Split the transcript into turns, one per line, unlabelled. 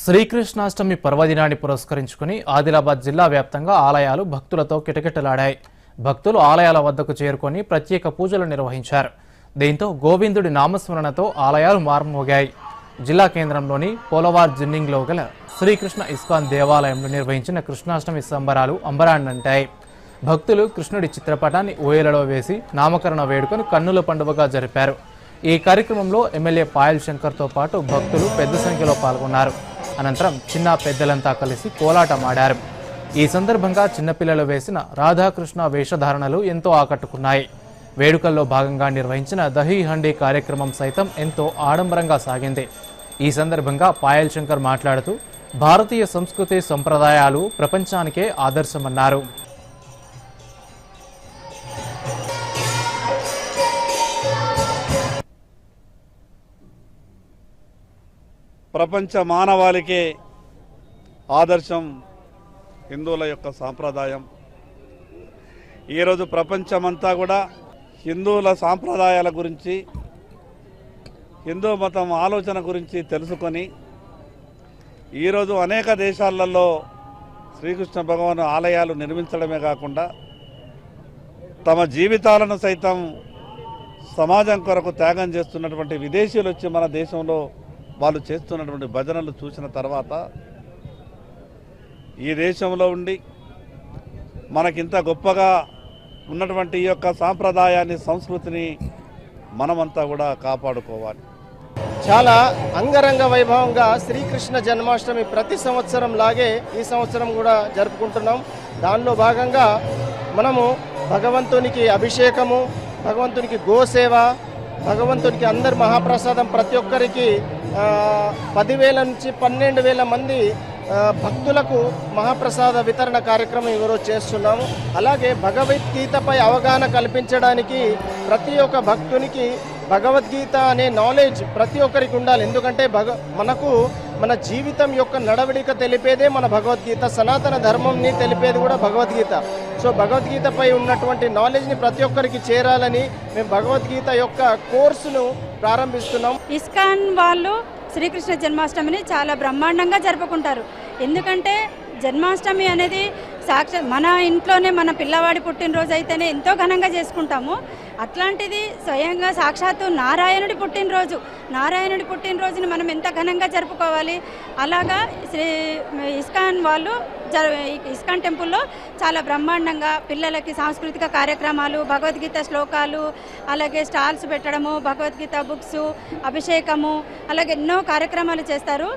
శ్రీకృష్ణాష్టమి పర్వదినాన్ని పురస్కరించుకుని ఆదిలాబాద్ జిల్లా వ్యాప్తంగా ఆలయాలు భక్తులతో కిటకిటలాడాయి. భక్తులు ఆలయాల వద్దకు చేరుకొని ప్రత్యేక పూజలు నిర్వహించారు. దీంతో గోవిందుడి నామస్మరణతో ఆలయాలు మారుమోగాయి. జిల్లా కేంద్రంలోని పోలవార్ జిన్నింగ్లో గల శ్రీకృష్ణ ఇస్కాన్ దేవాలయంలో నిర్వహించిన కృష్ణాష్టమి సంబరాలు అంబరాన్నంటాయి. భక్తులు కృష్ణుడి చిత్రపటాన్ని ఊయలలో వేసి నామకరణ వేడుకను కన్నుల పండుగగా జరిపారు. ఈ కార్యక్రమంలో ఎమ్మెల్యే పాయల్ శంకర్తో పాటు భక్తులు పెద్ద సంఖ్యలో పాల్గొన్నారు. అనంతరం చిన్న పెద్దలంతా కలిసి కోలాటమాడారు. ఈ సందర్భంగా చిన్నపిల్లలు వేసిన రాధాకృష్ణ వేషధారణలు ఎంతో ఆకట్టుకున్నాయి. వేడుకల్లో భాగంగా నిర్వహించిన దహీ హండీ కార్యక్రమం సైతం ఎంతో ఆడంబరంగా సాగింది. ఈ సందర్భంగా పాయల్ శంకర్ మాట్లాడుతూ భారతీయ సంస్కృతి సంప్రదాయాలు ప్రపంచానికే ఆదర్శమన్నారు.
ప్రపంచ మానవాళికే ఆదర్శం హిందువుల యొక్క సాంప్రదాయం. ఈరోజు ప్రపంచమంతా కూడా హిందువుల సాంప్రదాయాల గురించి, హిందూ మతం ఆలోచన గురించి తెలుసుకొని ఈరోజు అనేక దేశాలలో శ్రీకృష్ణ భగవాన్ ఆలయాలు నిర్మించడమే కాకుండా తమ జీవితాలను సైతం సమాజం కొరకు త్యాగం చేస్తున్నటువంటి విదేశీయులు వచ్చి మన దేశంలో వాళ్ళు చేస్తున్నటువంటి భజనలు చూసిన తర్వాత ఈ దేశంలో ఉండి మనకింత గొప్పగా ఉన్నటువంటి ఈ యొక్క సాంప్రదాయాన్ని, సంస్కృతిని మనమంతా కూడా కాపాడుకోవాలి.
చాలా అంగరంగ వైభవంగా శ్రీకృష్ణ జన్మాష్టమి ప్రతి సంవత్సరం లాగే ఈ సంవత్సరం కూడా జరుపుకుంటున్నాం. దానిలో భాగంగా మనము భగవంతునికి అభిషేకము, భగవంతునికి గోసేవ, భగవంతునికి అందరి మహాప్రసాదం ప్రతి ఒక్కరికి 10,000 నుంచి 12,000 మంది భక్తులకు మహాప్రసాద వితరణ కార్యక్రమం ఈరోజు చేస్తున్నాము. అలాగే భగవద్గీతపై అవగాహన కల్పించడానికి ప్రతి ఒక్క భక్తునికి భగవద్గీత అనే నాలెడ్జ్ ప్రతి ఒక్కరికి ఉండాలి. ఎందుకంటే మనకు మన జీవితం యొక్క నడవడిక తెలిపేదే మన భగవద్గీత, సనాతన ధర్మంని తెలిపేది కూడా భగవద్గీత. సో భగవద్గీతపై ఉన్నటువంటి నాలెడ్జ్ని ప్రతి ఒక్కరికి చేరాలని మేము భగవద్గీత యొక్క కోర్సును ప్రారంభిస్తున్నాం.
ఇస్కాన్ వాళ్ళు శ్రీకృష్ణ జన్మాష్టమిని చాలా బ్రహ్మాండంగా జరుపుకుంటారు. ఎందుకంటే జన్మాష్టమి అనేది మన ఇంట్లోనే మన పిల్లవాడి పుట్టినరోజు అయితేనే ఎంతో ఘనంగా చేసుకుంటాము. అట్లాంటిది స్వయంగా సాక్షాత్తు నారాయణుడి పుట్టినరోజుని మనం ఎంత ఘనంగా జరుపుకోవాలి. అలాగా ఇస్కాన్ వాళ్ళు ఇస్కాన్ టెంపుల్లో చాలా బ్రహ్మాండంగా పిల్లలకి సాంస్కృతిక కార్యక్రమాలు, భగవద్గీత శ్లోకాలు, అలాగే స్టాల్స్ పెట్టడము, భగవద్గీత బుక్స్, అభిషేకము, అలాగే ఎన్నో కార్యక్రమాలు చేస్తారు.